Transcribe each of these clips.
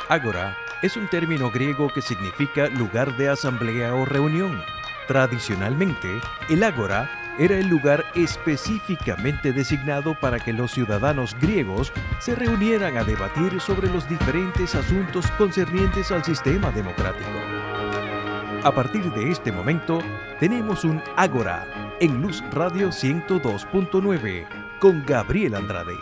Ágora es un término griego que significa lugar de asamblea o reunión. Tradicionalmente, el ágora era el lugar específicamente designado para que los ciudadanos griegos se reunieran a debatir sobre los diferentes asuntos concernientes al sistema democrático. A partir de este momento, tenemos un Ágora en Luz Radio 102.9 con Gabriel Andrade.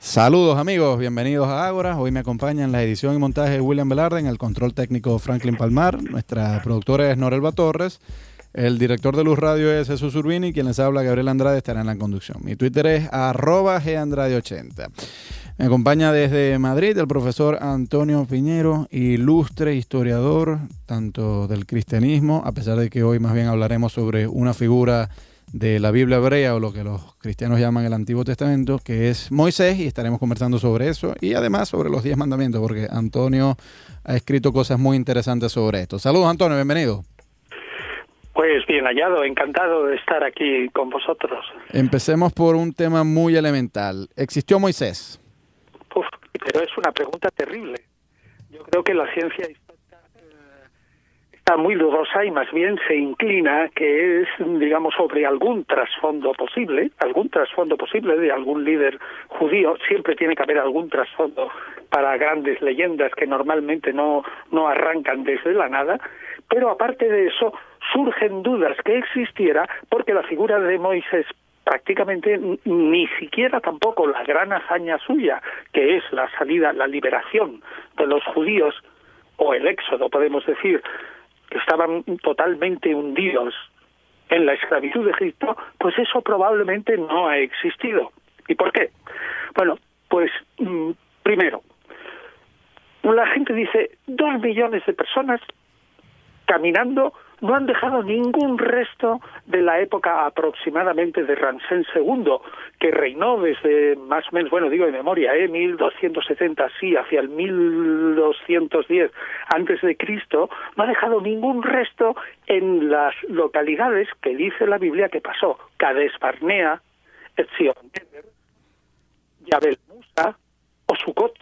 Saludos amigos, bienvenidos a Ágora. Hoy me acompaña en la edición y montaje William Velarde, en el control técnico Franklin Palmar, nuestra productora es Norelba Torres, el director de Luz Radio es Jesús Urbini y quien les habla, Gabriel Andrade, estará en la conducción. Mi Twitter es @gandrade80. Me acompaña desde Madrid el profesor Antonio Piñero, ilustre historiador tanto del cristianismo, a pesar de que hoy más bien hablaremos sobre una figura de la Biblia hebrea, o lo que los cristianos llaman el Antiguo Testamento, que es Moisés, y estaremos conversando sobre eso y además sobre los 10 mandamientos, porque Antonio ha escrito cosas muy interesantes sobre esto. Saludos, Antonio, bienvenido. Pues bien hallado, encantado de estar aquí con vosotros. Empecemos por un tema muy elemental. ¿Existió Moisés? Pero es una pregunta terrible. Yo creo que la ciencia está muy dudosa y más bien se inclina que es, digamos, sobre algún trasfondo posible de algún líder judío. Siempre tiene que haber algún trasfondo para grandes leyendas que normalmente no arrancan desde la nada, pero aparte de eso surgen dudas que existiera porque la figura de Moisés prácticamente ni siquiera tampoco la gran hazaña suya, que es la salida, la liberación de los judíos, o el éxodo, podemos decir, que estaban totalmente hundidos en la esclavitud de Egipto, pues eso probablemente no ha existido. ¿Y por qué? Bueno, pues primero, la gente dice 2 millones de personas caminando no han dejado ningún resto de la época aproximadamente de Ramsés II, que reinó desde más o menos, bueno, digo de memoria, 1270, sí, hacia el 1210 antes de Cristo, no ha dejado ningún resto en las localidades que dice la Biblia que pasó: Cades Barnea, Etzion-Geber, Yabel Musa o Sucot.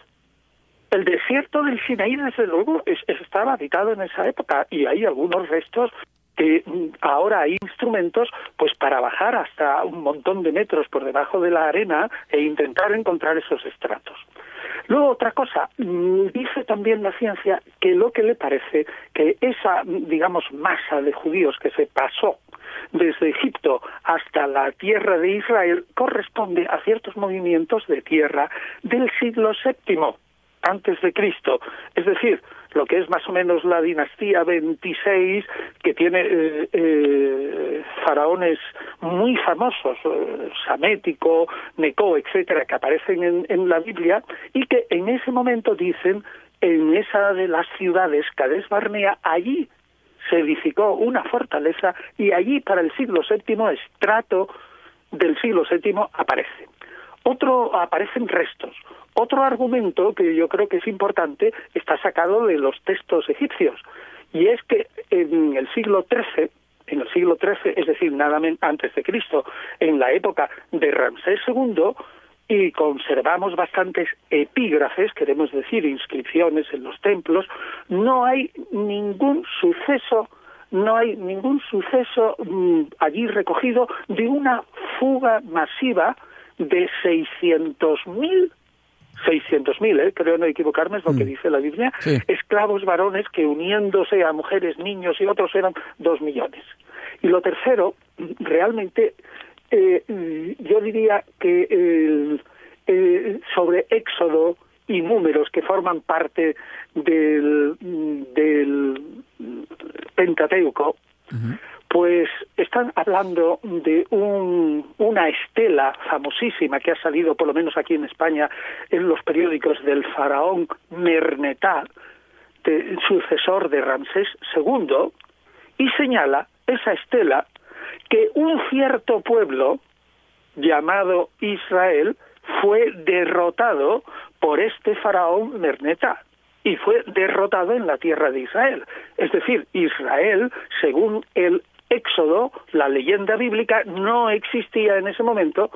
El desierto del Sinaí, desde luego, estaba habitado en esa época y hay algunos restos que ahora hay instrumentos pues para bajar hasta un montón de metros por debajo de la arena e intentar encontrar esos estratos. Luego, otra cosa, dice también la ciencia que lo que le parece que esa, digamos, masa de judíos que se pasó desde Egipto hasta la tierra de Israel corresponde a ciertos movimientos de tierra del siglo VII antes de Cristo, es decir, lo que es más o menos la dinastía 26, que tiene faraones muy famosos, Samético, Neco, etcétera, que aparecen en la Biblia, y que en ese momento dicen, en esa de las ciudades, Cades Barnea, allí se edificó una fortaleza, y allí para el siglo VII, estrato del siglo VII, aparece. Aparecen restos. Otro argumento que yo creo que es importante está sacado de los textos egipcios, y es que en el siglo XIII, es decir, nada antes de Cristo, en la época de Ramsés II, y conservamos bastantes epígrafes, queremos decir inscripciones en los templos, no hay ningún suceso allí recogido de una fuga masiva de 600.000, creo no equivocarme, es lo que dice la Biblia, sí, esclavos varones que uniéndose a mujeres, niños y otros eran 2 millones. Y lo tercero, realmente, yo diría que sobre Éxodo y Números, que forman parte del Pentateuco, pues están hablando de una estela famosísima que ha salido, por lo menos aquí en España, en los periódicos, del faraón Mernetá, sucesor de Ramsés II, y señala esa estela que un cierto pueblo llamado Israel fue derrotado por este faraón Mernetá, y fue derrotado en la tierra de Israel. Es decir, Israel, según el Éxodo, la leyenda bíblica, no existía en ese momento,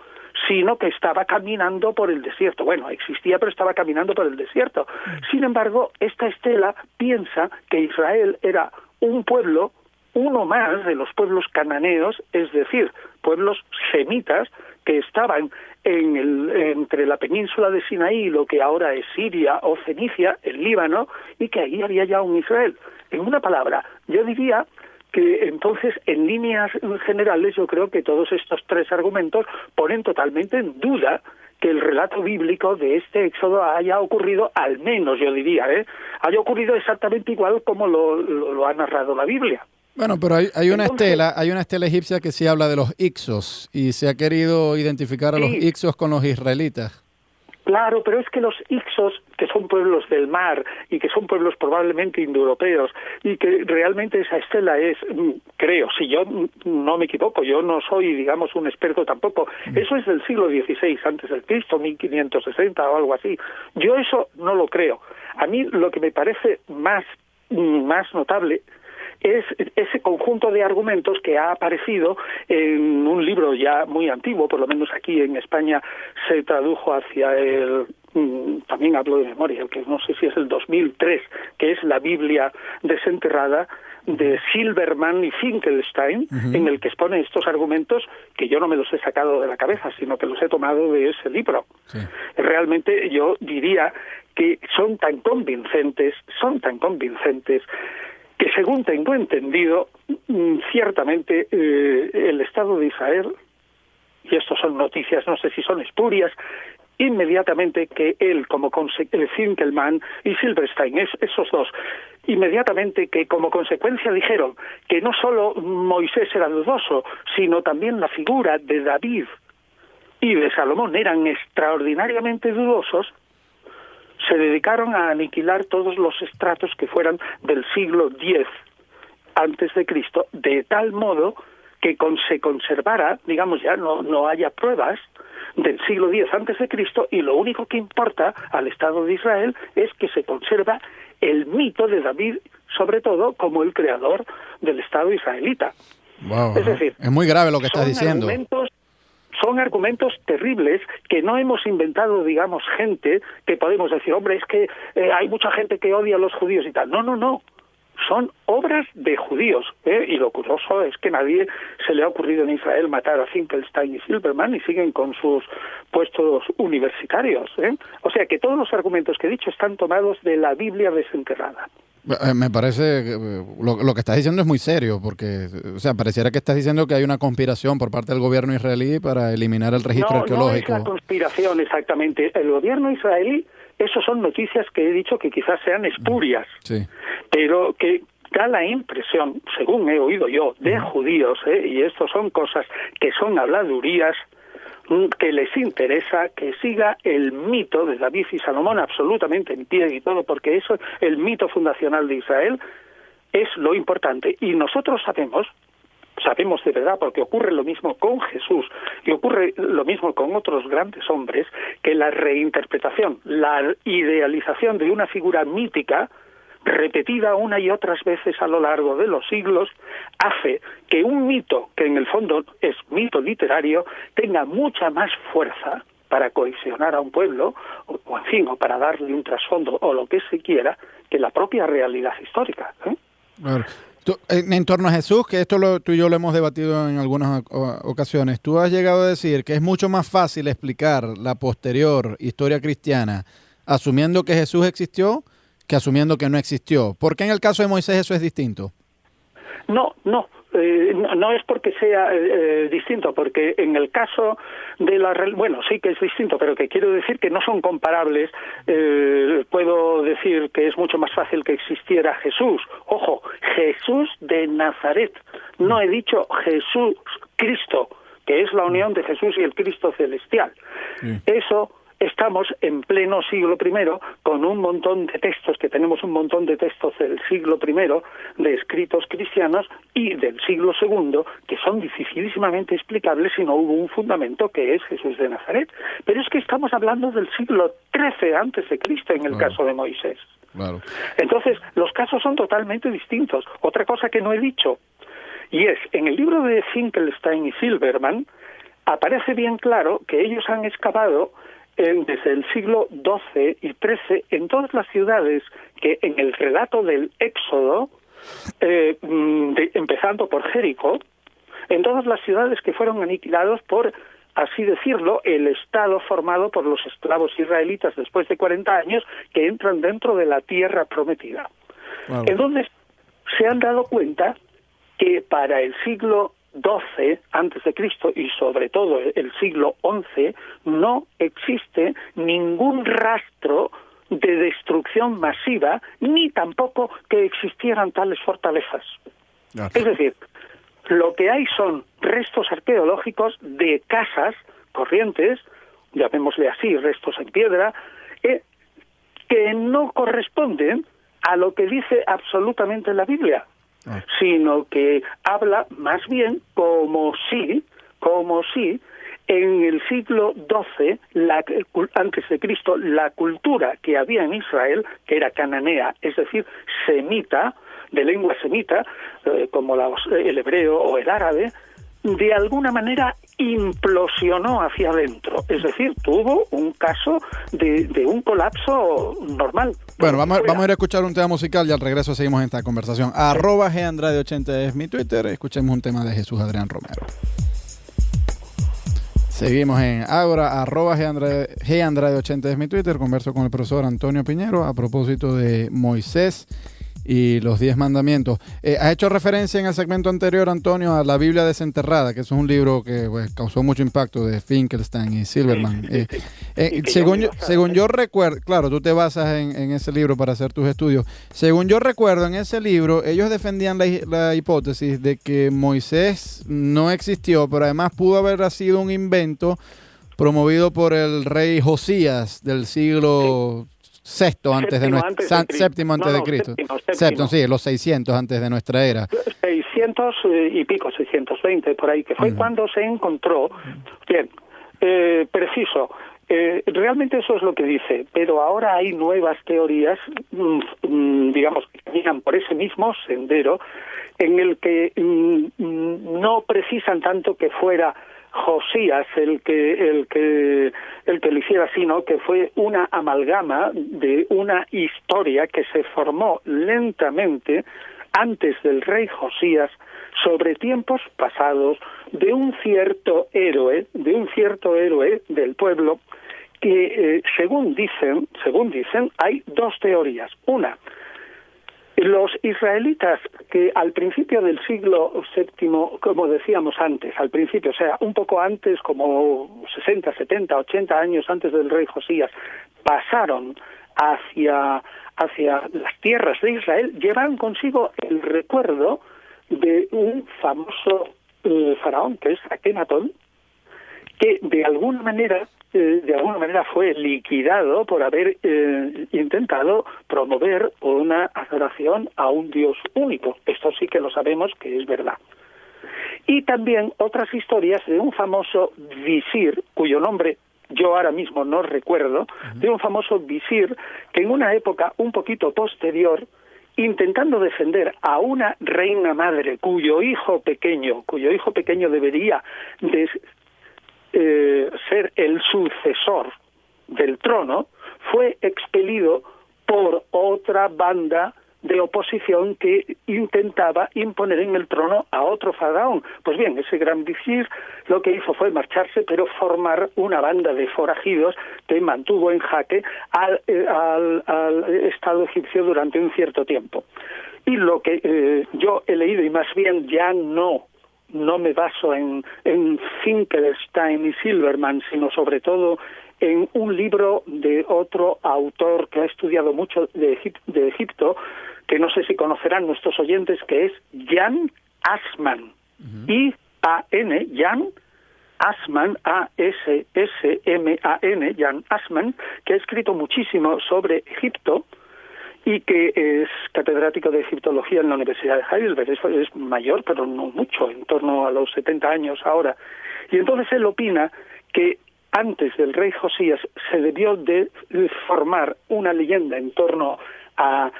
sino que estaba caminando por el desierto. Bueno, existía, pero estaba caminando por el desierto. Sin embargo, esta estela piensa que Israel era un pueblo, uno más de los pueblos cananeos, es decir, pueblos semitas que estaban entre la península de Sinaí y lo que ahora es Siria o Fenicia, el Líbano, y que ahí había ya un Israel. En una palabra, yo diría que entonces, en líneas generales, yo creo que todos estos tres argumentos ponen totalmente en duda que el relato bíblico de este éxodo haya ocurrido, al menos yo diría, haya ocurrido exactamente igual como lo ha narrado la Biblia. Bueno, pero hay una estela egipcia que sí habla de los Ixos y se ha querido identificar a los Ixos con los israelitas. Claro, pero es que los Ixos, que son pueblos del mar y que son pueblos probablemente indoeuropeos, y que realmente esa estela es, creo, si yo no me equivoco, yo no soy, digamos, un experto tampoco, eso es del siglo XVI antes del Cristo, 1560 o algo así. Yo eso no lo creo. A mí lo que me parece más notable es ese conjunto de argumentos que ha aparecido en un libro ya muy antiguo, por lo menos aquí en España se tradujo hacia también hablo de memoria, que no sé si es el 2003, que es la Biblia desenterrada de Silberman y Finkelstein, en el que expone estos argumentos que yo no me los he sacado de la cabeza, sino que los he tomado de ese libro. Sí. Realmente yo diría que son tan convincentes, que según tengo entendido, ciertamente el Estado de Israel, y esto son noticias, no sé si son espurias, inmediatamente que él, como Finkelman y Silberstein, esos dos, inmediatamente que como consecuencia dijeron que no solo Moisés era dudoso, sino también la figura de David y de Salomón eran extraordinariamente dudosos, se dedicaron a aniquilar todos los estratos que fueran del siglo X antes de Cristo, de tal modo que se conservara, digamos, ya no haya pruebas del siglo X antes de Cristo, y lo único que importa al Estado de Israel es que se conserva el mito de David, sobre todo como el creador del Estado israelita. Wow, es decir, es muy grave lo que estás diciendo. Son argumentos terribles que no hemos inventado, digamos, gente que podemos decir, hombre, es que hay mucha gente que odia a los judíos y tal. No. Son obras de judíos, y lo curioso es que nadie se le ha ocurrido en Israel matar a Finkelstein y Silberman y siguen con sus puestos universitarios. O sea que todos los argumentos que he dicho están tomados de la Biblia desenterrada. Me parece que lo que estás diciendo es muy serio, porque, o sea, pareciera que estás diciendo que hay una conspiración por parte del gobierno israelí para eliminar el registro arqueológico. No es la conspiración exactamente. El gobierno israelí, eso son noticias que he dicho que quizás sean espurias, pero que da la impresión, según he oído yo, de judíos, y esto son cosas que son habladurías, que les interesa que siga el mito de David y Salomón absolutamente en pie y todo, porque eso, el mito fundacional de Israel, es lo importante. Y nosotros sabemos de verdad, porque ocurre lo mismo con Jesús y ocurre lo mismo con otros grandes hombres, que la reinterpretación, la idealización de una figura mítica repetida una y otras veces a lo largo de los siglos, hace que un mito, que en el fondo es mito literario, tenga mucha más fuerza para cohesionar a un pueblo, o en fin, o para darle un trasfondo, o lo que se quiera, que la propia realidad histórica. Bueno, en torno a Jesús, que esto tú y yo lo hemos debatido en algunas ocasiones, tú has llegado a decir que es mucho más fácil explicar la posterior historia cristiana asumiendo que Jesús existió que asumiendo que no existió. ¿Por qué en el caso de Moisés eso es distinto? No es porque sea distinto, porque en el caso de bueno, sí que es distinto, pero que quiero decir que no son comparables. Puedo decir que es mucho más fácil que existiera Jesús. Ojo, Jesús de Nazaret. No he dicho Jesús Cristo, que es la unión de Jesús y el Cristo celestial. Eso. Estamos en pleno siglo I con un montón de textos, que tenemos un montón de textos del siglo I, de escritos cristianos, y del siglo II, que son dificilísimamente explicables si no hubo un fundamento que es Jesús de Nazaret. Pero es que estamos hablando del siglo XIII antes de Cristo en el caso de Moisés. Claro. Entonces, los casos son totalmente distintos. Otra cosa que no he dicho, y es, en el libro de Finkelstein y Silberman, aparece bien claro que ellos han excavado desde el siglo XII y XIII en todas las ciudades que en el relato del Éxodo, empezando por Jericó, en todas las ciudades que fueron aniquilados por, así decirlo, el Estado formado por los esclavos israelitas después de 40 años que entran dentro de la tierra prometida. Wow. Entonces, se han dado cuenta que para el siglo XII antes de Cristo y sobre todo el siglo XI no existe ningún rastro de destrucción masiva ni tampoco que existieran tales fortalezas. Okay. Es decir, lo que hay son restos arqueológicos de casas corrientes, llamémosle así, restos en piedra, que no corresponden a lo que dice absolutamente la Biblia. Sino que habla más bien como si en el siglo XII, antes de Cristo, la cultura que había en Israel, que era cananea, es decir, semita, de lengua semita, como el hebreo o el árabe, de alguna manera implosionó hacia adentro, es decir, tuvo un caso de un colapso normal. Bueno, vamos a ir a escuchar un tema musical y al regreso seguimos en esta conversación. @GAndrade80 es mi Twitter, escuchemos un tema de Jesús Adrián Romero. Seguimos en Ágora, @GAndrade80 es mi Twitter, converso con el profesor Antonio Piñero a propósito de Moisés y los 10 mandamientos. Has hecho referencia en el segmento anterior, Antonio, a la Biblia desenterrada, que es un libro que causó mucho impacto de Finkelstein y Silverman. Según yo recuerdo, claro, tú te basas en ese libro para hacer tus estudios. Según yo recuerdo, en ese libro ellos defendían la hipótesis de que Moisés no existió, pero además pudo haber sido un invento promovido por el rey Josías del siglo séptimo antes de Cristo. Séptimo, sí, los 600 antes de nuestra era. 600 y pico, 620 por ahí, que fue cuando se encontró. Bien, preciso. Realmente eso es lo que dice, pero ahora hay nuevas teorías, digamos, que caminan por ese mismo sendero, en el que no precisan tanto que fuera Josías el que lo hiciera, sino que fue una amalgama de una historia que se formó lentamente antes del rey Josías sobre tiempos pasados de un cierto héroe del pueblo que según dicen hay dos teorías. Una, los israelitas que al principio del siglo VII, como decíamos antes, al principio, o sea, un poco antes, como 60, 70, 80 años antes del rey Josías, pasaron hacia las tierras de Israel, llevan consigo el recuerdo de un famoso faraón, que es Akenatón, que de alguna manera fue liquidado por haber intentado promover una adoración a un Dios único. Esto sí que lo sabemos que es verdad. Y también otras historias de un famoso visir, cuyo nombre yo ahora mismo no recuerdo, de un famoso visir que en una época un poquito posterior, intentando defender a una reina madre cuyo hijo pequeño debería de ser el sucesor del trono, fue expelido por otra banda de oposición que intentaba imponer en el trono a otro faraón. Pues bien, ese gran visir lo que hizo fue marcharse, pero formar una banda de forajidos que mantuvo en jaque al Estado egipcio durante un cierto tiempo. Y lo que yo he leído, y más bien ya no me baso en Finkelstein y Silverman, sino sobre todo en un libro de otro autor que ha estudiado mucho de Egipto, que no sé si conocerán nuestros oyentes, que es Jan Assmann. I-A-N, Jan Assmann, A-S-S-M-A-N, Jan Assmann, que ha escrito muchísimo sobre Egipto, y que es catedrático de egiptología en la Universidad de Heidelberg. Es mayor, pero no mucho, en torno a los 70 años ahora. Y entonces él opina que antes del rey Josías se debió de formar una leyenda en torno a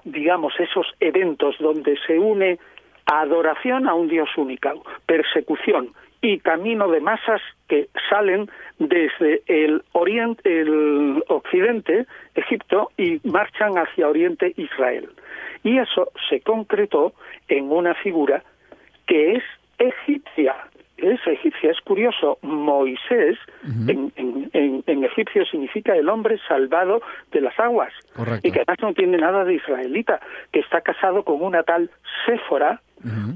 digamos, esos eventos donde se une adoración a un Dios único, persecución y camino de masas que salen desde el occidente, Egipto, y marchan hacia oriente, Israel. Y eso se concretó en una figura que es egipcia. Es curioso. Moisés, en egipcio, significa el hombre salvado de las aguas. Correcto. Y que además no tiene nada de israelita, que está casado con una tal Séfora,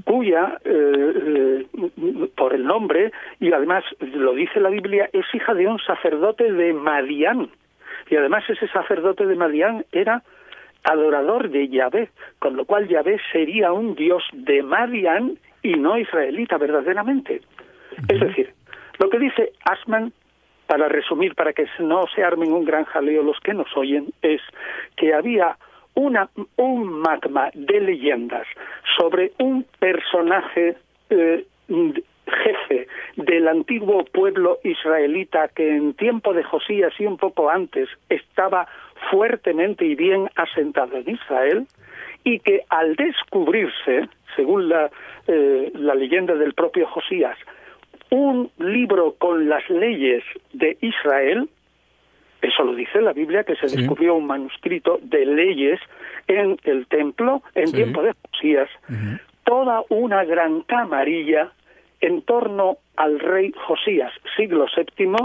cuya, por el nombre, y además lo dice la Biblia, es hija de un sacerdote de Madián. Y además ese sacerdote de Madián era adorador de Yahvé, con lo cual Yahvé sería un dios de Madián y no israelita verdaderamente. Es decir, lo que dice Assmann, para resumir, para que no se armen un gran jaleo los que nos oyen, es que había un magma de leyendas sobre un personaje jefe del antiguo pueblo israelita que en tiempo de Josías y un poco antes estaba fuertemente y bien asentado en Israel, y que al descubrirse, según la leyenda del propio Josías, un libro con las leyes de Israel, eso lo dice la Biblia, que se descubrió un manuscrito de leyes en el templo en tiempo de Josías, toda una gran camarilla en torno al rey Josías, siglo VII,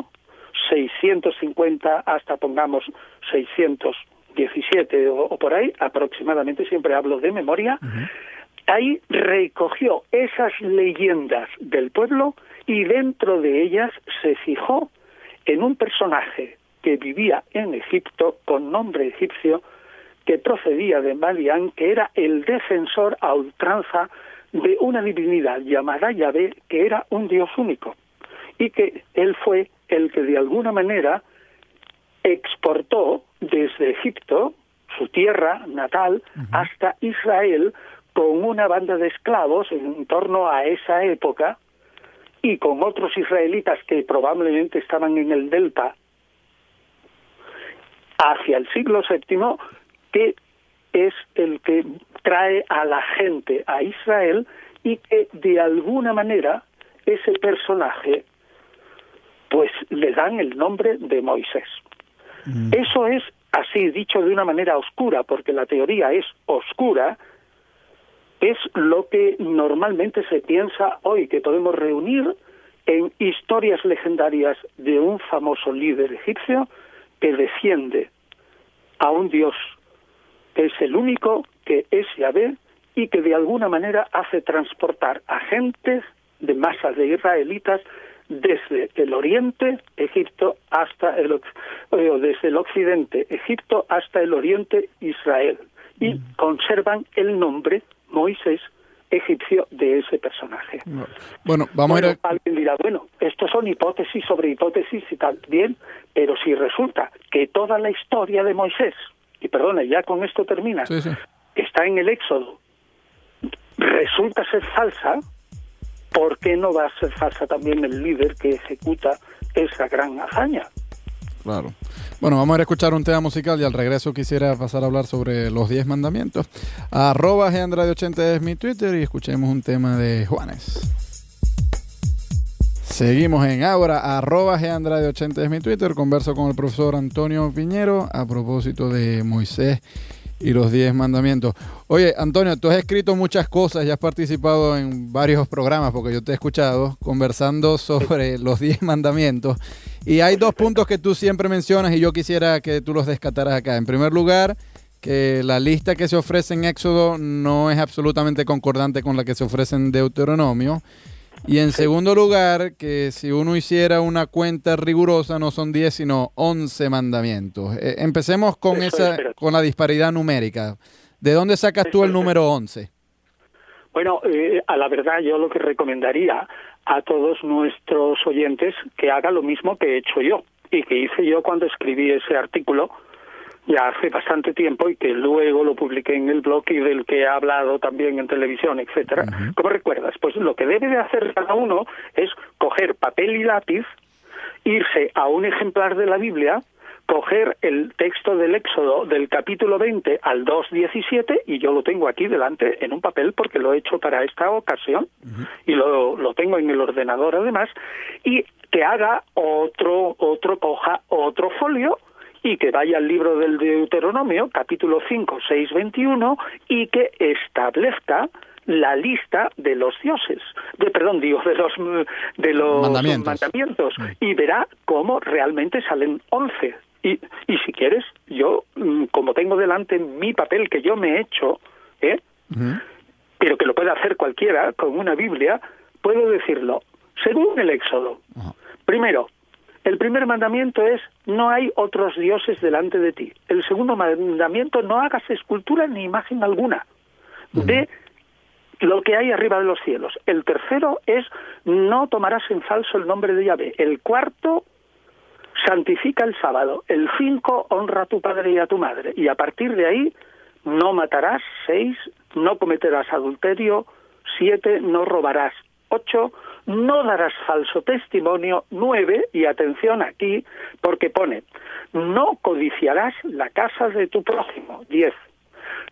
650 hasta, pongamos, 617 o por ahí, aproximadamente, siempre hablo de memoria. Ahí recogió esas leyendas del pueblo y dentro de ellas se fijó en un personaje que vivía en Egipto con nombre egipcio, que procedía de Madián, que era el defensor a ultranza de una divinidad llamada Yahvé, que era un dios único, y que él fue el que de alguna manera exportó desde Egipto, su tierra natal, hasta Israel, con una banda de esclavos en torno a esa época, y con otros israelitas que probablemente estaban en el delta, hacia el siglo VII, que es el que trae a la gente a Israel, y que de alguna manera ese personaje pues le dan el nombre de Moisés. Eso es así dicho de una manera oscura, porque la teoría es oscura, es lo que normalmente se piensa hoy, que podemos reunir en historias legendarias de un famoso líder egipcio que defiende a un dios que es el único, que es Yahvé, y que de alguna manera hace transportar a gentes de masas de israelitas desde el oriente, Egipto, hasta desde el occidente, Egipto, hasta el oriente, Israel, y conservan el nombre Moisés egipcio de ese personaje. Bueno, vamos a ir alguien dirá, bueno, estos son hipótesis sobre hipótesis y tal, bien, pero si resulta que toda la historia de Moisés, y perdona, ya con esto termina, está en el Éxodo, resulta ser falsa, ¿por qué no va a ser falsa también el líder que ejecuta esa gran hazaña? Claro. Bueno, vamos a ir a escuchar un tema musical y al regreso quisiera pasar a hablar sobre los 10 mandamientos. @Gandrade80 es mi Twitter y escuchemos un tema de Juanes. Seguimos en Ágora, @Gandrade80 es mi Twitter. Converso con el profesor Antonio Piñero a propósito de Moisés y los 10 mandamientos. Oye, Antonio, tú has escrito muchas cosas y has participado en varios programas, porque yo te he escuchado conversando sobre los 10 mandamientos. Y hay dos puntos que tú siempre mencionas y yo quisiera que tú los descartaras acá. En primer lugar, que la lista que se ofrece en Éxodo no es absolutamente concordante con la que se ofrece en Deuteronomio. Y en segundo lugar, que si uno hiciera una cuenta rigurosa, no son 10, sino 11 mandamientos. Empecemos con con la disparidad numérica. ¿De dónde sacas tú el número 11? Bueno, a la verdad yo lo que recomendaría a todos nuestros oyentes que haga lo mismo que he hecho yo y que hice yo cuando escribí ese artículo ya hace bastante tiempo y que luego lo publiqué en el blog y del que he hablado también en televisión, etcétera. ¿Cómo recuerdas? Pues lo que debe de hacer cada uno es coger papel y lápiz, irse a un ejemplar de la Biblia, coger el texto del Éxodo del capítulo 20 al 2:17, y yo lo tengo aquí delante en un papel porque lo he hecho para esta ocasión, y lo tengo en el ordenador además, y que haga coja otro folio y que vaya al libro del Deuteronomio, capítulo 5, 6, 21, y que establezca la lista de los dioses, de los mandamientos, y verá cómo realmente salen 11. Y si quieres, yo, como tengo delante mi papel que yo me he hecho, pero que lo puede hacer cualquiera con una Biblia, puedo decirlo. Según el Éxodo, primero, el primer mandamiento es: no hay otros dioses delante de ti. El segundo mandamiento: no hagas escultura ni imagen alguna de lo que hay arriba de los cielos. El tercero es: no tomarás en falso el nombre de Yahvé. El cuarto: santifica el sábado. El 5: honra a tu padre y a tu madre. Y a partir de ahí: no matarás. 6: no cometerás adulterio. 7: no robarás. 8: no darás falso testimonio. 9, y atención aquí, porque pone: no codiciarás la casa de tu prójimo. 10: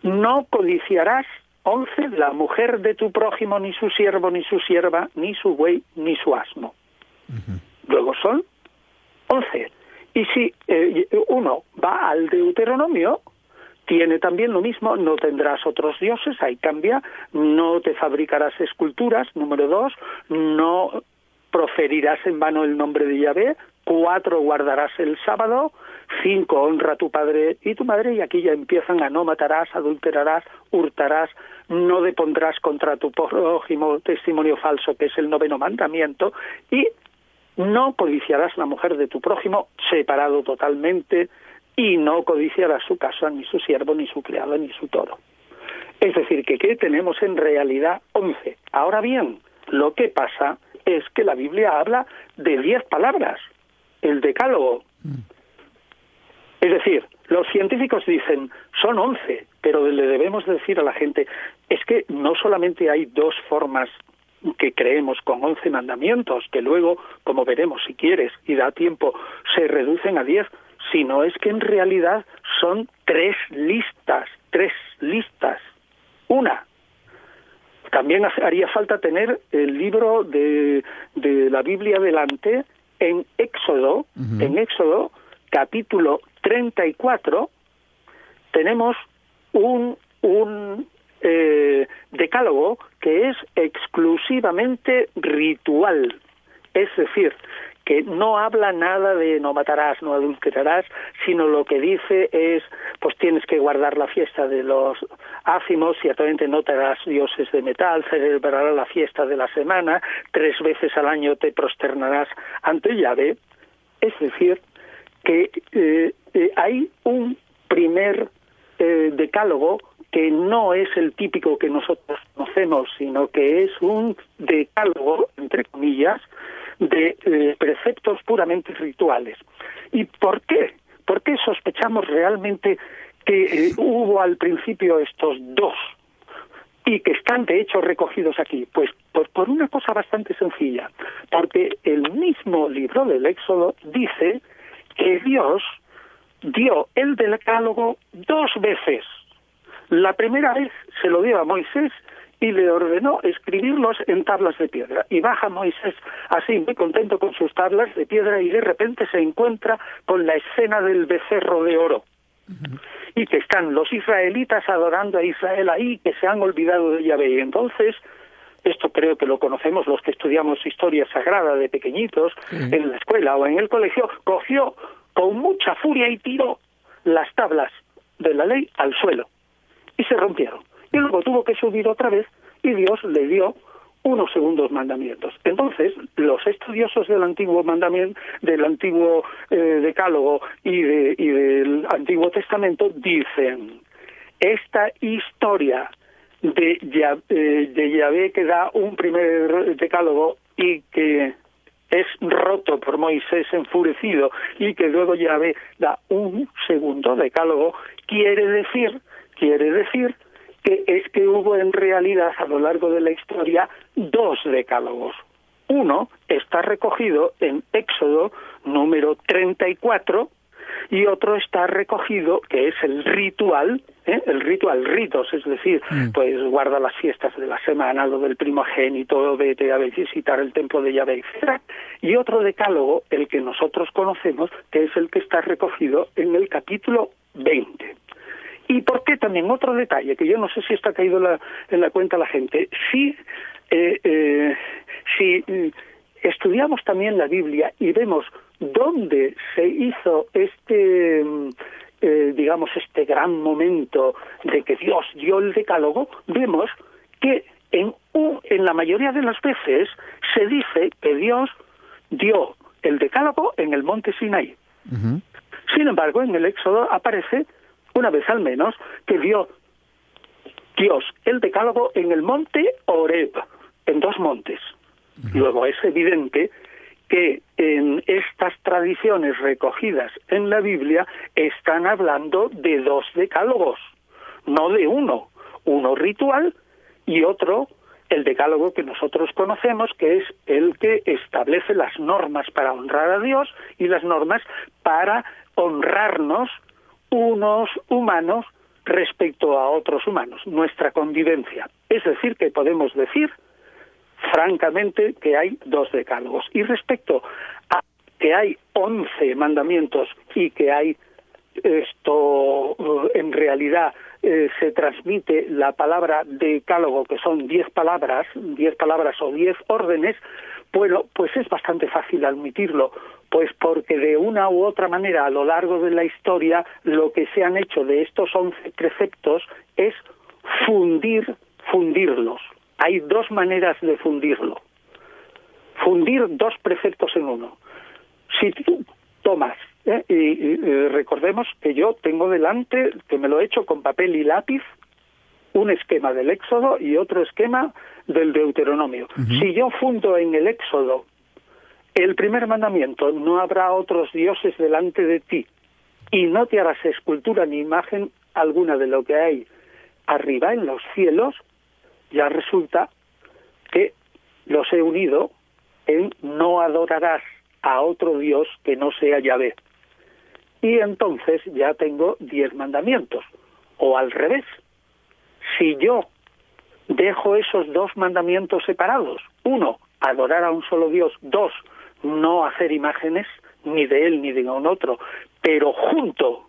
no codiciarás. 11: la mujer de tu prójimo, ni su siervo, ni su sierva, ni su buey, ni su asno. Luego son 11. Y si uno va al Deuteronomio, tiene también lo mismo: no tendrás otros dioses, ahí cambia. No te fabricarás esculturas, número 2. No proferirás en vano el nombre de Yahvé. 4: guardarás el sábado. 5: honra a tu padre y tu madre. Y aquí ya empiezan a: no matarás, adulterarás, hurtarás, no depondrás contra tu prójimo testimonio falso, que es el 9º mandamiento, y no codiciarás la mujer de tu prójimo, separado totalmente, y no codiciarás su casa, ni su siervo, ni su criado, ni su toro. Es decir, que ¿qué tenemos en realidad? 11. Ahora bien, lo que pasa es que la Biblia habla de 10 palabras, el decálogo. Es decir, los científicos dicen, son 11, pero le debemos decir a la gente, es que no solamente hay 2 formas que creemos con 11 mandamientos, que luego, como veremos si quieres y da tiempo, se reducen a 10, sino es que en realidad son 3 listas. Una. También haría falta tener el libro de la Biblia delante. En Éxodo, capítulo 34, tenemos un decálogo que es exclusivamente ritual, es decir, que no habla nada de no matarás, no adulterarás, sino lo que dice es, pues tienes que guardar la fiesta de los ácimos, ciertamente no te harás dioses de metal, celebrarás la fiesta de la semana, 3 veces al año te prosternarás ante Yahvé. Es decir, que hay un primer decálogo que no es el típico que nosotros conocemos, sino que es un decálogo, entre comillas, de preceptos puramente rituales. ¿Y por qué? ¿Por qué sospechamos realmente que hubo al principio estos 2 y que están de hecho recogidos aquí? Pues por una cosa bastante sencilla, porque el mismo libro del Éxodo dice que Dios dio el decálogo 2 veces. La primera vez se lo dio a Moisés y le ordenó escribirlos en tablas de piedra. Y baja Moisés así, muy contento con sus tablas de piedra, y de repente se encuentra con la escena del becerro de oro. Y que están los israelitas adorando a Israel ahí, que se han olvidado de Yahvé. Y entonces, esto creo que lo conocemos los que estudiamos historia sagrada de pequeñitos, en la escuela o en el colegio, cogió con mucha furia y tiró las tablas de la ley al suelo. Y se rompieron. Y luego tuvo que subir otra vez, y Dios le dio unos segundos mandamientos. Entonces, los estudiosos del antiguo mandamiento, del antiguo decálogo y del Antiguo Testamento dicen: esta historia de Yahvé, que da un primer decálogo y que es roto por Moisés enfurecido, y que luego Yahvé da un segundo decálogo, quiere decir que es que hubo en realidad a lo largo de la historia 2 decálogos. Uno está recogido en Éxodo número 34, y otro está recogido, que es el ritual, ritos, es decir, pues guarda las fiestas de la semana, lo del primogénito, vete a visitar el templo de Yahvé, etc. Y otro decálogo, el que nosotros conocemos, que es el que está recogido en el capítulo 20. ¿Y por qué también? Otro detalle, que yo no sé si está caído en la cuenta la gente. Si estudiamos también la Biblia y vemos dónde se hizo este gran momento de que Dios dio el decálogo, vemos que en la mayoría de las veces se dice que Dios dio el decálogo en el monte Sinaí. Uh-huh. Sin embargo, en el Éxodo aparece, una vez al menos, que dio Dios el decálogo en el monte Horeb, en 2 montes. Uh-huh. Luego es evidente que en estas tradiciones recogidas en la Biblia están hablando de 2 decálogos, no de uno ritual y otro, el decálogo que nosotros conocemos, que es el que establece las normas para honrar a Dios y las normas para honrarnos unos humanos respecto a otros humanos, nuestra convivencia. Es decir, que podemos decir francamente que hay 2 decálogos. Y respecto a que hay 11 mandamientos y que hay en realidad se transmite la palabra decálogo, que son 10 palabras o 10 órdenes, bueno, pues es bastante fácil admitirlo, pues porque de una u otra manera a lo largo de la historia lo que se han hecho de estos 11 preceptos es fundirlos. Hay 2 maneras de fundirlo. Fundir 2 preceptos en uno. Si tú tomas, y recordemos que yo tengo delante, que me lo he hecho con papel y lápiz, un esquema del Éxodo y otro esquema del Deuteronomio. Uh-huh. Si yo fundo en el Éxodo el primer mandamiento, no habrá otros dioses delante de ti, y no te harás escultura ni imagen alguna de lo que hay arriba en los cielos, ya resulta que los he unido en no adorarás a otro Dios que no sea Yahvé. Y entonces ya tengo 10 mandamientos. O al revés, si yo dejo esos 2 mandamientos separados, 1, adorar a un solo Dios, 2, no hacer imágenes ni de él ni de un otro, pero junto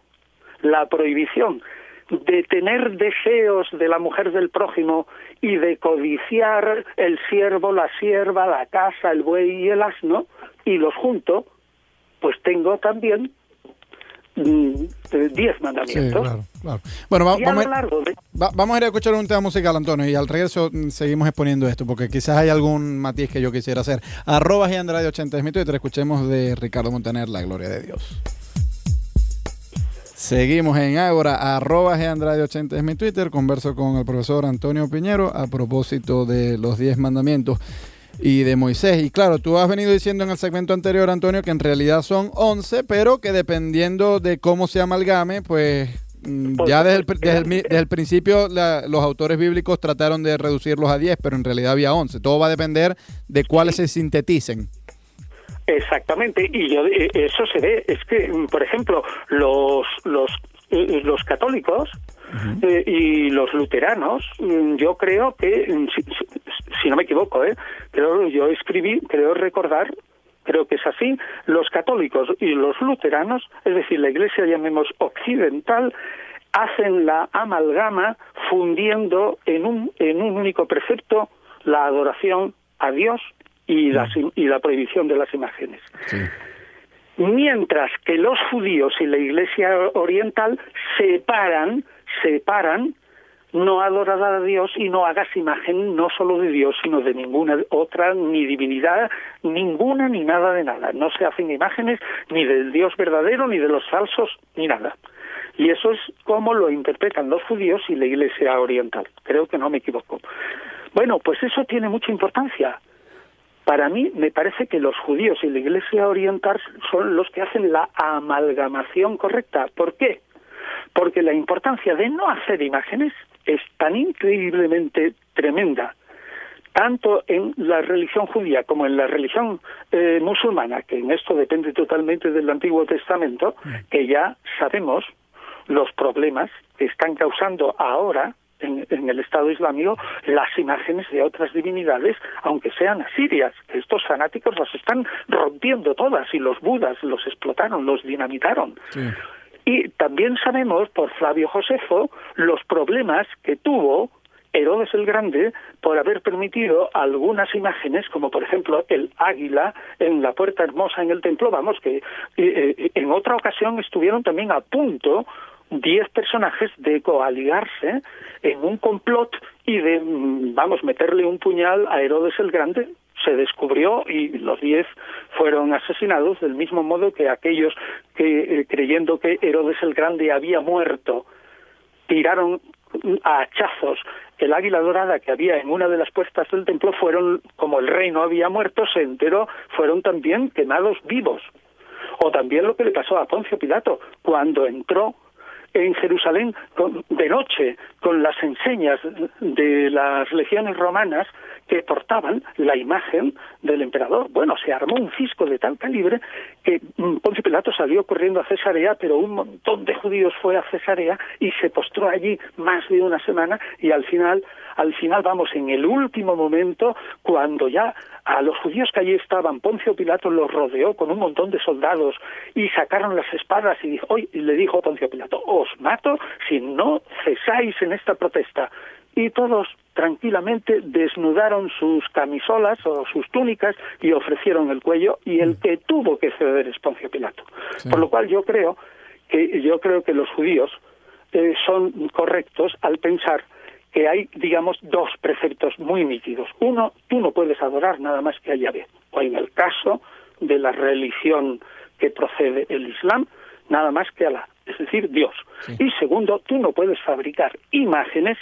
la prohibición de tener deseos de la mujer del prójimo y de codiciar el siervo, la sierva, la casa, el buey y el asno, y los junto, pues tengo también 10 mandamientos. Sí, claro. Bueno, vamos a ir a escuchar un tema musical, Antonio, y al regreso seguimos exponiendo esto, porque quizás hay algún matiz que yo quisiera hacer. @Gandrade80 es mi Twitter, escuchemos de Ricardo Montaner, La Gloria de Dios. Seguimos en Ágora, @Gandrade80 es mi Twitter. Converso con el profesor Antonio Piñero a propósito de los 10 mandamientos y de Moisés. Y claro, tú has venido diciendo en el segmento anterior, Antonio, que en realidad son 11, pero que dependiendo de cómo se amalgame, pues ya desde el principio los autores bíblicos trataron de reducirlos a 10, pero en realidad había 11. Todo va a depender de cuáles se sinteticen. Exactamente, y eso se ve, es que, por ejemplo, los católicos y los luteranos, yo creo que, si no me equivoco, creo recordar, creo que es así, los católicos y los luteranos, es decir, la iglesia, llamemos occidental, hacen la amalgama fundiendo en un único precepto la adoración a Dios y la prohibición de las imágenes. Sí. Mientras que los judíos y la iglesia oriental separan, no adorarás a Dios y no hagas imagen no solo de Dios, sino de ninguna otra, ni divinidad, ninguna, ni nada de nada. No se hacen imágenes ni del Dios verdadero, ni de los falsos, ni nada. Y eso es como lo interpretan los judíos y la iglesia oriental. Creo que no me equivoco. Bueno, pues eso tiene mucha importancia. Para mí me parece que los judíos y la iglesia oriental son los que hacen la amalgamación correcta. ¿Por qué? Porque la importancia de no hacer imágenes es tan increíblemente tremenda, tanto en la religión judía como en la religión musulmana, que en esto depende totalmente del Antiguo Testamento, que ya sabemos los problemas que están causando ahora en el Estado Islámico las imágenes de otras divinidades, aunque sean asirias. Estos fanáticos las están rompiendo todas, y los budas los explotaron, los dinamitaron. Sí. Y también sabemos, por Flavio Josefo, los problemas que tuvo Herodes el Grande por haber permitido algunas imágenes, como por ejemplo el águila en la Puerta Hermosa en el templo. Vamos, que en otra ocasión estuvieron también a punto 10 personajes de coaligarse en un complot y de, meterle un puñal a Herodes el Grande. Se descubrió y los 10 fueron asesinados, del mismo modo que aquellos que, creyendo que Herodes el Grande había muerto, tiraron a hachazos el águila dorada que había en una de las puertas del templo. Fueron, como el rey no había muerto, se enteró, fueron también quemados vivos. O también lo que le pasó a Poncio Pilato cuando entró en Jerusalén de noche con las enseñas de las legiones romanas que portaban la imagen del emperador. Bueno, se armó un cisco de tal calibre que Poncio Pilato salió corriendo a Cesarea, pero un montón de judíos fue a Cesarea y se postró allí más de una semana, y al final, vamos, en el último momento, cuando ya a los judíos que allí estaban, Poncio Pilato los rodeó con un montón de soldados y sacaron las espadas y le dijo Poncio Pilato: os mato si no cesáis en esta protesta. Y todos tranquilamente desnudaron sus camisolas o sus túnicas y ofrecieron el cuello, y el que tuvo que ceder es Poncio Pilato. Sí. Por lo cual yo creo que los judíos son correctos al pensar que hay, digamos, dos preceptos muy nítidos. Uno, tú no puedes adorar nada más que a Yahvé, o en el caso de la religión que procede el Islam, nada más que a Alá, es decir, Dios. Sí. Y segundo, tú no puedes fabricar imágenes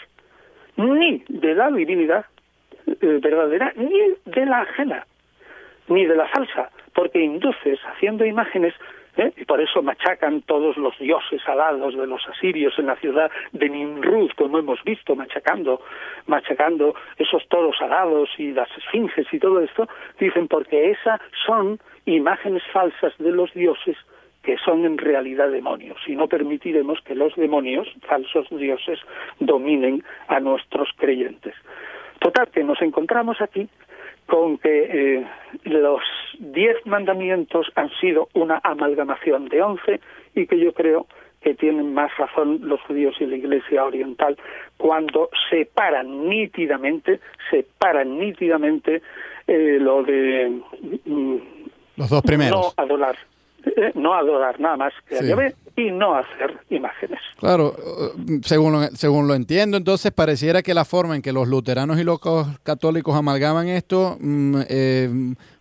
ni de la divinidad verdadera, ni de la ajena, ni de la falsa, porque induces haciendo imágenes, y por eso machacan todos los dioses alados de los asirios en la ciudad de Nimrud, como hemos visto, machacando esos toros alados y las esfinges y todo esto. Dicen, porque esas son imágenes falsas de los dioses que son en realidad demonios, y no permitiremos que los demonios, falsos dioses, dominen a nuestros creyentes. Total, que nos encontramos aquí con que los 10 mandamientos han sido una amalgamación de 11, y que yo creo que tienen más razón los judíos y la Iglesia Oriental cuando separan nítidamente lo de los dos primeros. No adorar nada más que a Yahvé y no hacer imágenes. Claro, según lo entiendo, entonces pareciera que la forma en que los luteranos y los católicos amalgaman esto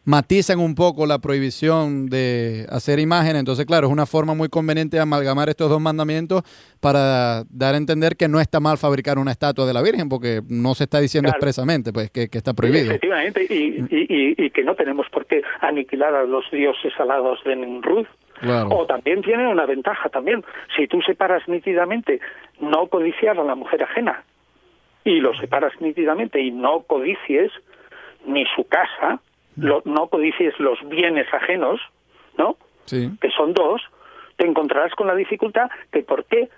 matizan un poco la prohibición de hacer imágenes. Entonces, claro, es una forma muy conveniente de amalgamar estos dos mandamientos para dar a entender que no está mal fabricar una estatua de la Virgen, porque no se está diciendo expresamente pues que está prohibido. Efectivamente, y que no tenemos por qué aniquilar a los dioses alados de Nimrud. Claro. O también tiene una ventaja también. Si tú separas nítidamente no codiciar a la mujer ajena, y lo separas nítidamente y no codicies ni su casa, no codicies los bienes ajenos, ¿no? Sí. Que son dos, te encontrarás con la dificultad que por qué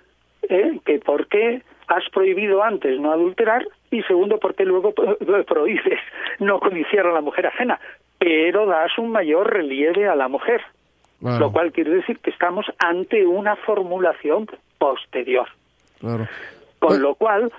has prohibido antes no adulterar, y segundo, porque luego prohíbes no codiciar a la mujer ajena, pero das un mayor relieve a la mujer. Claro. Lo cual quiere decir que estamos ante una formulación posterior. Claro. Con lo cual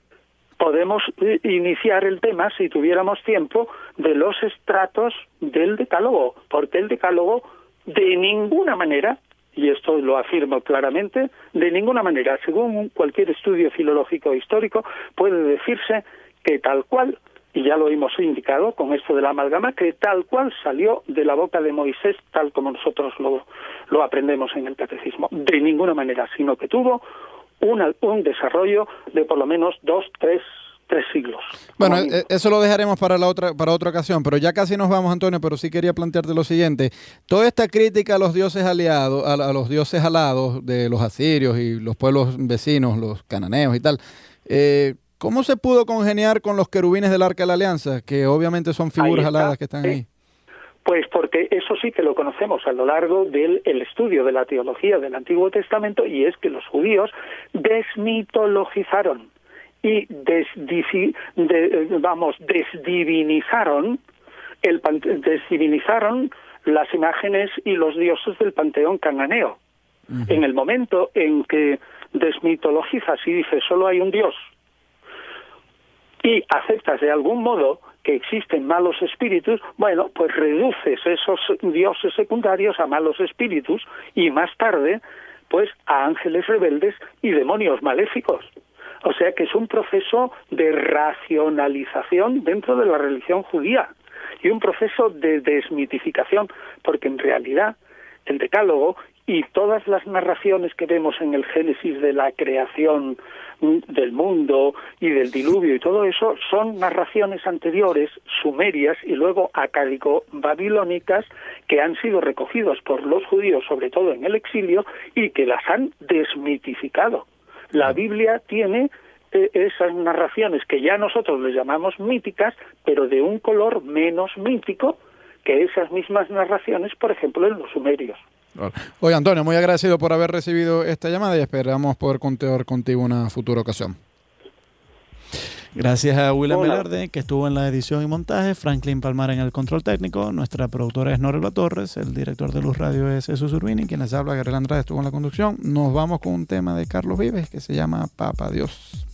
podemos iniciar el tema, si tuviéramos tiempo, de los estratos del Decálogo, porque el Decálogo de ninguna manera, y esto lo afirmo claramente, de ninguna manera, según cualquier estudio filológico e histórico, puede decirse que tal cual, y ya lo hemos indicado con esto de la amalgama, que tal cual salió de la boca de Moisés, tal como nosotros lo aprendemos en el catecismo. De ninguna manera, sino que tuvo un desarrollo de por lo menos 3 siglos. Bueno, eso lo dejaremos para otra ocasión, pero ya casi nos vamos, Antonio, pero sí quería plantearte lo siguiente. Toda esta crítica a los dioses aliados, a los dioses alados de los asirios y los pueblos vecinos, los cananeos y tal, ¿Cómo se pudo congeniar con los querubines del Arca de la Alianza, que obviamente son figuras aladas que están ahí? Pues porque eso sí que lo conocemos a lo largo del estudio de la teología del Antiguo Testamento, y es que los judíos desmitologizaron y desdivinizaron las imágenes y los dioses del panteón cananeo. Uh-huh. En el momento en que desmitologizas y dices solo hay un dios y aceptas de algún modo que existen malos espíritus, bueno, pues reduces esos dioses secundarios a malos espíritus y más tarde, pues a ángeles rebeldes y demonios maléficos. O sea que es un proceso de racionalización dentro de la religión judía y un proceso de desmitificación, porque en realidad el Decálogo y todas las narraciones que vemos en el Génesis de la creación del mundo y del diluvio y todo eso son narraciones anteriores, sumerias y luego acádico-babilónicas, que han sido recogidos por los judíos, sobre todo en el exilio, y que las han desmitificado. La Biblia tiene esas narraciones que ya nosotros les llamamos míticas, pero de un color menos mítico que esas mismas narraciones, por ejemplo, en los sumerios. Oye, Antonio, muy agradecido por haber recibido esta llamada y esperamos poder contar contigo en una futura ocasión. Gracias a William Velarde, que estuvo en la edición y montaje, Franklin Palmar en el control técnico, nuestra productora es Norelba Torres, el director de Luz Radio es Jesús Urbini, quien les habla, Gabriel Andrade, estuvo en la conducción. Nos vamos con un tema de Carlos Vives que se llama Papa Dios.